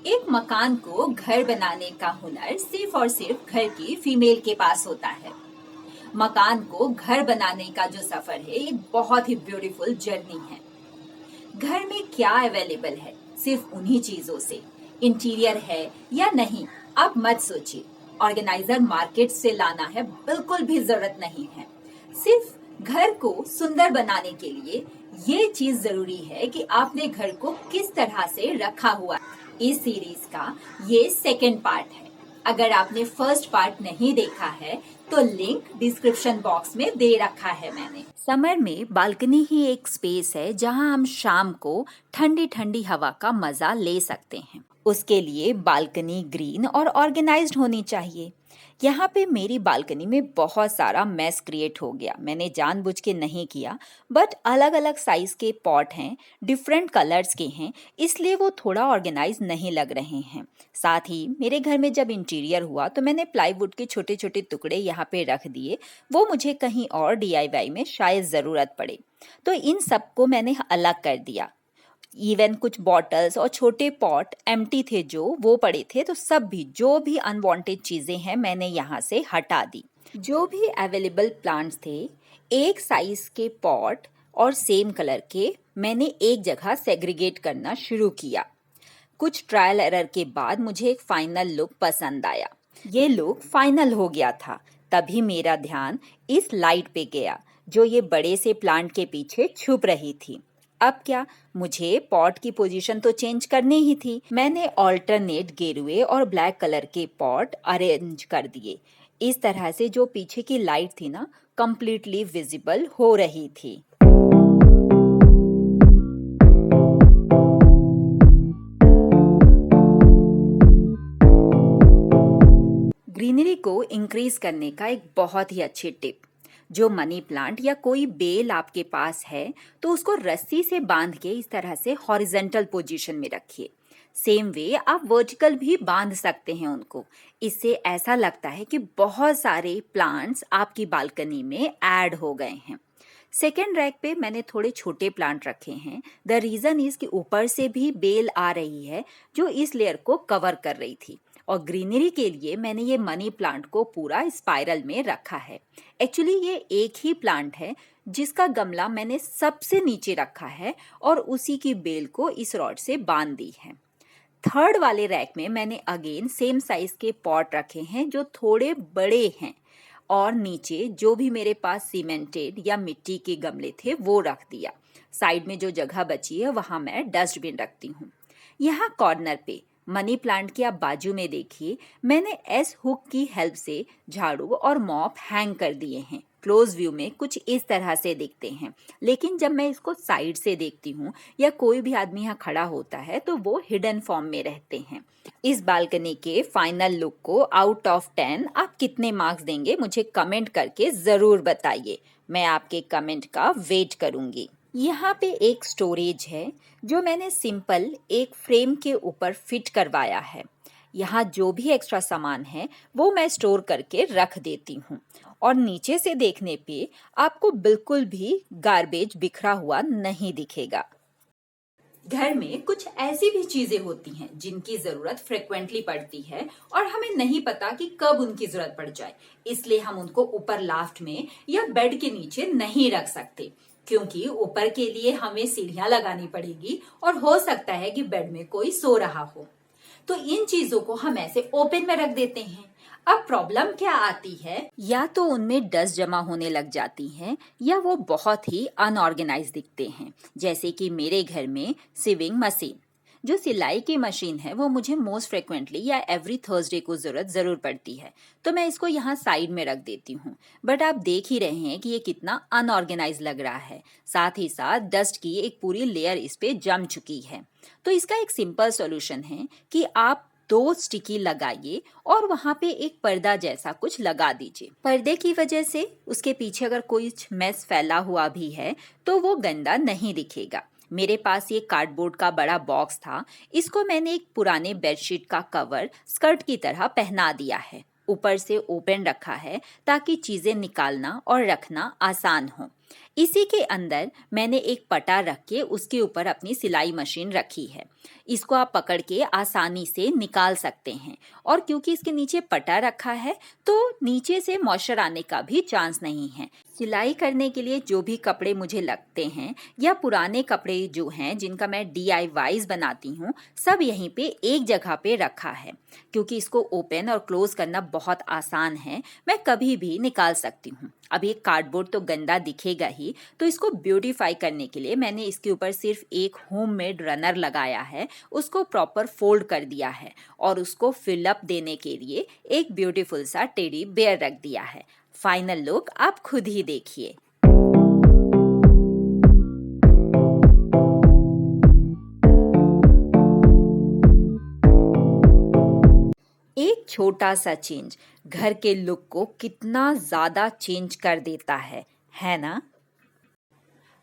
एक मकान को घर बनाने का हुनर सिर्फ और सिर्फ घर की फीमेल के पास होता है। मकान को घर बनाने का जो सफर है एक बहुत ही ब्यूटीफुल जर्नी है। घर में क्या अवेलेबल है, सिर्फ उन्हीं चीजों से इंटीरियर है या नहीं आप मत सोचिए। ऑर्गेनाइजर मार्केट से लाना है बिल्कुल भी जरूरत नहीं है। सिर्फ घर को सुंदर बनाने के लिए ये चीज जरूरी है कि आपने घर को किस तरह से रखा हुआ है। इस सीरीज का ये सेकंड पार्ट है। अगर आपने फर्स्ट पार्ट नहीं देखा है तो लिंक डिस्क्रिप्शन बॉक्स में दे रखा है मैंने। समर में बालकनी ही एक स्पेस है जहां हम शाम को ठंडी ठंडी हवा का मजा ले सकते हैं। उसके लिए बालकनी ग्रीन और ऑर्गेनाइज्ड होनी चाहिए। यहाँ पे मेरी बालकनी में बहुत सारा मेस क्रिएट हो गया। मैंने जानबूझ के नहीं किया, बट अलग अलग साइज के पॉट हैं, डिफरेंट कलर्स के हैं, इसलिए वो थोड़ा ऑर्गेनाइज नहीं लग रहे हैं। साथ ही मेरे घर में जब इंटीरियर हुआ तो मैंने प्लाईवुड के छोटे छोटे टुकड़े यहाँ पे रख दिए। वो मुझे कहीं और DIY में शायद ज़रूरत पड़े, तो इन सबको मैंने अलग कर दिया। इवन कुछ बॉटल्स और छोटे पॉट एम्प्टी थे जो वो पड़े थे, तो सब भी जो भी अनवांटेड चीज़ें हैं मैंने यहाँ से हटा दी। जो भी अवेलेबल प्लांट्स थे, एक साइज के पॉट और सेम कलर के मैंने एक जगह सेग्रीगेट करना शुरू किया। कुछ ट्रायल एरर के बाद मुझे एक फाइनल लुक पसंद आया। ये लुक फाइनल हो गया था, तभी मेरा ध्यान इस लाइट पे गया जो ये बड़े से प्लांट के पीछे छुप रही थी। अब क्या, मुझे पॉट की पोजीशन तो चेंज करनी ही थी। मैंने ऑल्टरनेट गेरुए और ब्लैक कलर के पॉट अरेंज कर दिए। इस तरह से जो पीछे की लाइट थी ना, कंप्लीटली विजिबल हो रही थी। ग्रीनरी को इंक्रीज करने का एक बहुत ही अच्छी टिप, जो मनी प्लांट या कोई बेल आपके पास है तो उसको रस्सी से बांध के इस तरह से हॉरिजेंटल पोजीशन में रखिए। सेम वे आप वर्टिकल भी बांध सकते हैं उनको। इससे ऐसा लगता है कि बहुत सारे प्लांट्स आपकी बालकनी में ऐड हो गए हैं। सेकेंड रैक पे मैंने थोड़े छोटे प्लांट रखे हैं। द रीज़न इज कि ऊपर से भी बेल आ रही है जो इस लेयर को कवर कर रही थी, और ग्रीनरी के लिए मैंने ये मनी प्लांट को पूरा स्पाइरल में रखा है। एक्चुअली ये एक ही प्लांट है जिसका गमला मैंने सबसे नीचे रखा है और उसी की बेल को इस रॉड से बांध दी है। थर्ड वाले रैक में मैंने अगेन सेम साइज के पॉट रखे हैं जो थोड़े बड़े हैं, और नीचे जो भी मेरे पास सीमेंटेड या मिट्टी के गमले थे वो रख दिया। साइड में जो जगह बची है वहाँ मैं डस्टबिन रखती हूँ। यहाँ कॉर्नर पे मनी प्लांट के आप बाजू में देखिए, मैंने एस हुक की हेल्प से झाड़ू और मॉप हैंग कर दिए हैं। क्लोज व्यू में कुछ इस तरह से दिखते हैं, लेकिन जब मैं इसको साइड से देखती हूँ या कोई भी आदमी यहाँ खड़ा होता है तो वो हिडन फॉर्म में रहते हैं। इस बालकनी के फाइनल लुक को आउट ऑफ 10 आप कितने मार्क्स देंगे मुझे कमेंट करके ज़रूर बताइए। मैं आपके कमेंट का वेट करूँगी। यहाँ पे एक स्टोरेज है जो मैंने सिंपल एक फ्रेम के ऊपर फिट करवाया है। यहाँ जो भी एक्स्ट्रा सामान है वो मैं स्टोर करके रख देती हूँ, और नीचे से देखने पे आपको बिल्कुल भी गार्बेज बिखरा हुआ नहीं दिखेगा। घर में कुछ ऐसी भी चीजें होती हैं जिनकी जरूरत फ्रिक्वेंटली पड़ती है और हमें नहीं पता कि कब उनकी जरूरत पड़ जाए, इसलिए हम उनको ऊपर लाफ्ट में या बेड के नीचे नहीं रख सकते, क्योंकि ऊपर के लिए हमें सीढ़ियां लगानी पड़ेगी और हो सकता है कि बेड में कोई सो रहा हो। तो इन चीजों को हम ऐसे ओपन में रख देते हैं। अब प्रॉब्लम क्या आती है, या तो उनमें डस्ट जमा होने लग जाती है या वो बहुत ही अनऑर्गेनाइज दिखते हैं। जैसे कि मेरे घर में सिविंग मशीन, जो सिलाई की मशीन है, वो मुझे मोस्ट फ्रिक्वेंटली या एवरी थर्सडे को जरूरत जरूर पड़ती है, तो मैं इसको यहाँ साइड में रख देती हूँ। बट आप देख ही रहे हैं कि ये कितना अनऑर्गेनाइज लग रहा है। साथ ही साथ डस्ट की एक पूरी लेयर इस पे जम चुकी है। तो इसका एक सिंपल सॉल्यूशन है कि आप 2 स्टिकी लगाइए और वहाँ पे एक पर्दा जैसा कुछ लगा दीजिए। पर्दे की वजह से उसके पीछे अगर कोई मेस फैला हुआ भी है तो वो गंदा नहीं दिखेगा। मेरे पास ये कार्डबोर्ड का बड़ा बॉक्स था, इसको मैंने एक पुराने बेडशीट का कवर स्कर्ट की तरह पहना दिया है। ऊपर से ओपन रखा है ताकि चीजें निकालना और रखना आसान हो। इसी के अंदर मैंने एक पटा रख के उसके ऊपर अपनी सिलाई मशीन रखी है। इसको आप पकड़ के आसानी से निकाल सकते हैं और क्योंकि इसके नीचे पटा रखा है तो नीचे से मॉइस्चर आने का भी चांस नहीं है। सिलाई करने के लिए जो भी कपड़े मुझे लगते हैं या पुराने कपड़े जो हैं जिनका मैं DIYs बनाती हूँ, सब यहीं पे एक जगह पे रखा है। क्योंकि इसको ओपन और क्लोज करना बहुत आसान है, मैं कभी भी निकाल सकती हूँ। अब ये कार्डबोर्ड तो गंदा दिखेगा ही, तो इसको ब्यूटीफाई करने के लिए मैंने इसके ऊपर सिर्फ एक होममेड रनर लगाया है, उसको प्रॉपर फोल्ड कर दिया है और उसको फिलअप देने के लिए एक ब्यूटीफुल सा टेडी बेयर रख दिया है। फाइनल लुक आप खुद ही देखिए। एक छोटा सा चेंज घर के लुक को कितना ज्यादा चेंज कर देता है ना?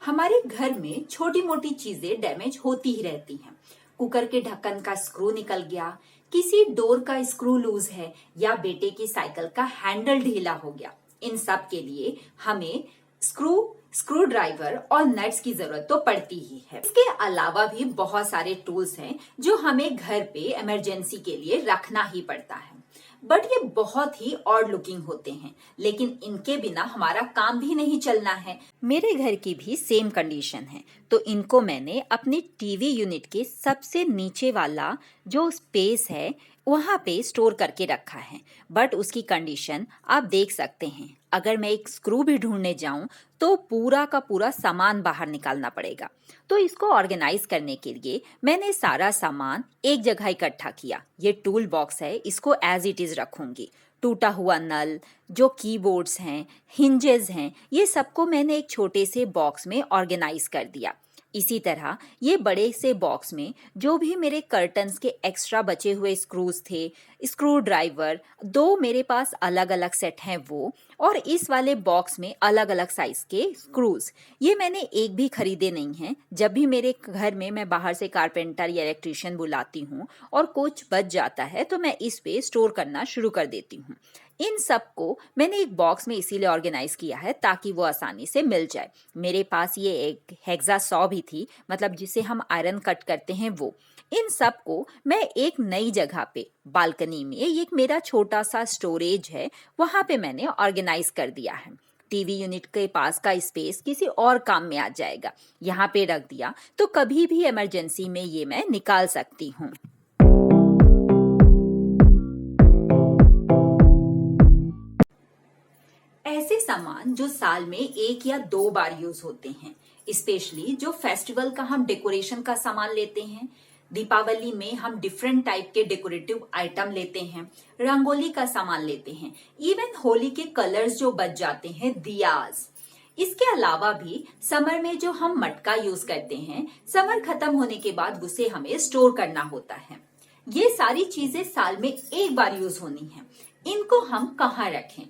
हमारे घर में छोटी मोटी चीजें डैमेज होती ही रहती हैं। कुकर के ढक्कन का स्क्रू निकल गया, किसी डोर का स्क्रू लूज है या बेटे की साइकिल का हैंडल ढीला हो गया। इन सब के लिए हमें स्क्रू ड्राइवर और नट्स की जरूरत तो पड़ती ही है। इसके अलावा भी बहुत सारे टूल्स हैं जो हमें घर पे इमरजेंसी के लिए रखना ही पड़ता है। बट ये बहुत ही ऑड लुकिंग होते हैं, लेकिन इनके बिना हमारा काम भी नहीं चलना है। मेरे घर की भी सेम कंडीशन है, तो इनको मैंने अपने टीवी यूनिट के सबसे नीचे वाला जो स्पेस है वहां पे स्टोर करके रखा है। बट उसकी कंडीशन आप देख सकते हैं, अगर मैं एक स्क्रू भी ढूंढने जाऊं तो पूरा का पूरा सामान बाहर निकालना पड़ेगा। तो इसको ऑर्गेनाइज करने के लिए मैंने सारा सामान एक जगह इकट्ठा किया। ये टूल बॉक्स है, इसको एज इट इज रखूंगी। टूटा हुआ नल, जो कीबोर्ड्स हैं, हिंजेस हैं, ये सबको मैंने एक छोटे से बॉक्स में ऑर्गेनाइज कर दिया। इसी तरह ये बड़े से बॉक्स में जो भी मेरे कर्टन्स के एक्स्ट्रा बचे हुए स्क्रूज थे, स्क्रू ड्राइवर, 2 मेरे पास अलग अलग सेट हैं वो, और इस वाले बॉक्स में अलग अलग साइज के स्क्रूज। ये मैंने एक भी खरीदे नहीं हैं। जब भी मेरे घर में मैं बाहर से कारपेंटर या इलेक्ट्रिशियन बुलाती हूँ और कुछ बच जाता है तो मैं इस पे स्टोर करना शुरू कर देती हूँ। इन सब को मैंने एक बॉक्स में इसीलिए ऑर्गेनाइज किया है ताकि वो आसानी से मिल जाए। मेरे पास ये एक हेक्सा सॉ भी थी, मतलब जिसे हम आयरन कट करते हैं वो। इन सब को मैं एक नई जगह पे बालकनी में, ये एक मेरा छोटा सा स्टोरेज है, वहां पे मैंने ऑर्गेनाइज कर दिया है। टीवी यूनिट के पास का स्पेस किसी और काम में आ जाएगा। यहाँ पे रख दिया तो कभी भी इमरजेंसी में ये मैं निकाल सकती हूँ। ऐसे सामान जो साल में 1 या 2 बार यूज होते हैं, स्पेशली जो फेस्टिवल का हम डेकोरेशन का सामान लेते हैं, दीपावली में हम डिफरेंट टाइप के डेकोरेटिव आइटम लेते हैं, रंगोली का सामान लेते हैं, इवन होली के कलर्स जो बच जाते हैं, दियाज। इसके अलावा भी समर में जो हम मटका यूज करते हैं, समर खत्म होने के बाद उसे हमें स्टोर करना होता है। ये सारी चीजें साल में 1 बार यूज होनी है। इनको हम कहाँ रखें?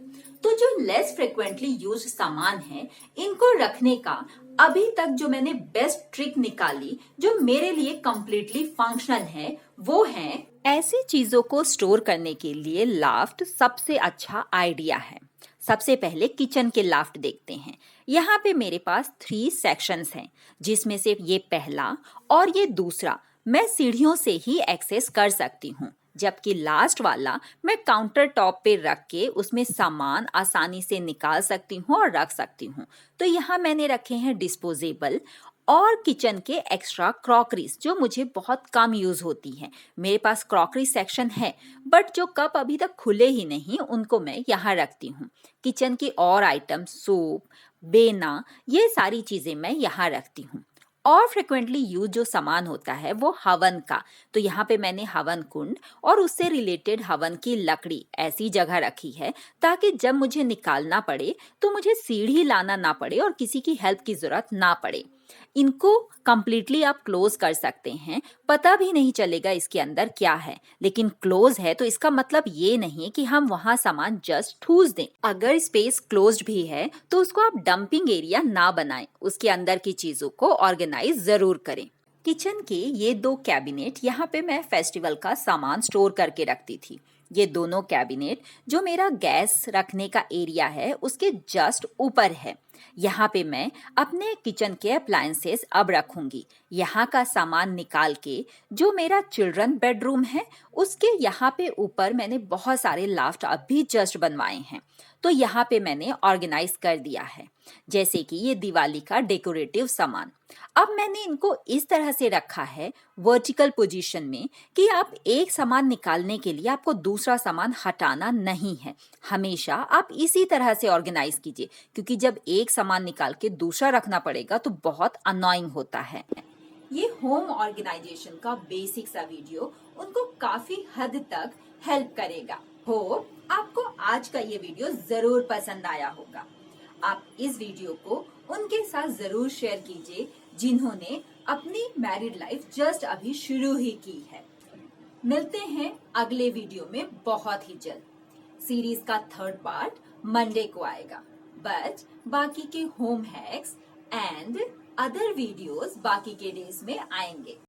तो जो लेस फ्रिक्वेंटली यूज सामान है, इनको रखने का अभी तक जो मैंने बेस्ट ट्रिक निकाली, जो मेरे लिए कंप्लीटली फंक्शनल है, वो है ऐसी चीजों को स्टोर करने के लिए लाफ्ट सबसे अच्छा आइडिया है। सबसे पहले किचन के लाफ्ट देखते हैं। यहाँ पे मेरे पास 3 सेक्शंस हैं, जिसमें से ये पहला और ये दूसरा मैं सीढ़ियों से ही एक्सेस कर सकती हूँ, जबकि लास्ट वाला मैं काउंटर टॉप पे रख के उसमें सामान आसानी से निकाल सकती हूँ और रख सकती हूँ। तो यहाँ मैंने रखे हैं डिस्पोजेबल और किचन के एक्स्ट्रा क्रॉकरीज, जो मुझे बहुत कम यूज होती हैं। मेरे पास क्रॉकरी सेक्शन है, बट जो कप अभी तक खुले ही नहीं, उनको मैं यहाँ रखती हूँ। किचन की और आइटम, सूप, बेना, ये सारी चीजें मैं यहाँ रखती हूँ। और फ्रिक्वेंटली यूज जो सामान होता है वो हवन का, तो यहाँ पे मैंने हवन कुंड और उससे रिलेटेड हवन की लकड़ी ऐसी जगह रखी है ताकि जब मुझे निकालना पड़े तो मुझे सीढ़ी लाना ना पड़े और किसी की हेल्प की जरूरत ना पड़े। इनको कंप्लीटली आप क्लोज कर सकते हैं, पता भी नहीं चलेगा इसके अंदर क्या है, लेकिन क्लोज है तो इसका मतलब ये नहीं कि हम वहां सामान जस्ट ठूस दें। अगर स्पेस क्लोज्ड भी है तो उसको आप डंपिंग एरिया ना बनाएं, उसके अंदर की चीजों को ऑर्गेनाइज जरूर करें। किचन के ये 2 कैबिनेट यहाँ पे मैं फेस्टिवल का सामान स्टोर करके रखती थी। ये दोनों कैबिनेट जो मेरा गैस रखने का एरिया है उसके जस्ट ऊपर है। यहाँ पे मैं अपने किचन के अप्लायंसेस अब रखूंगी। यहाँ का सामान निकाल के जो मेरा चिल्ड्रन बेडरूम है उसके यहाँ पे ऊपर मैंने बहुत सारे लाफ्ट अभी जस्ट बनवाए हैं, तो यहाँ पे मैंने ऑर्गेनाइज कर दिया है। जैसे कि ये दिवाली का डेकोरेटिव सामान, अब मैंने इनको इस तरह से रखा है वर्टिकल पोजीशन में कि आप एक सामान निकालने के लिए आपको दूसरा सामान हटाना नहीं है। हमेशा आप इसी तरह से ऑर्गेनाइज कीजिए, क्योंकि जब एक सामान निकाल के दूसरा रखना पड़ेगा तो बहुत अनोइंग होता है। ये होम ऑर्गेनाइजेशन का बेसिक सा वीडियो उनको काफी हद तक हेल्प करेगा। होप आपको आज का ये वीडियो जरूर पसंद आया होगा। आप इस वीडियो को उनके साथ जरूर शेयर कीजिए जिन्होंने अपनी मैरिड लाइफ जस्ट अभी शुरू ही की है। मिलते हैं अगले वीडियो में बहुत ही जल्द। सीरीज का थर्ड पार्ट मंडे को आएगा, बट बाकी के home hacks and other videos बाकी के डेज में आएंगे।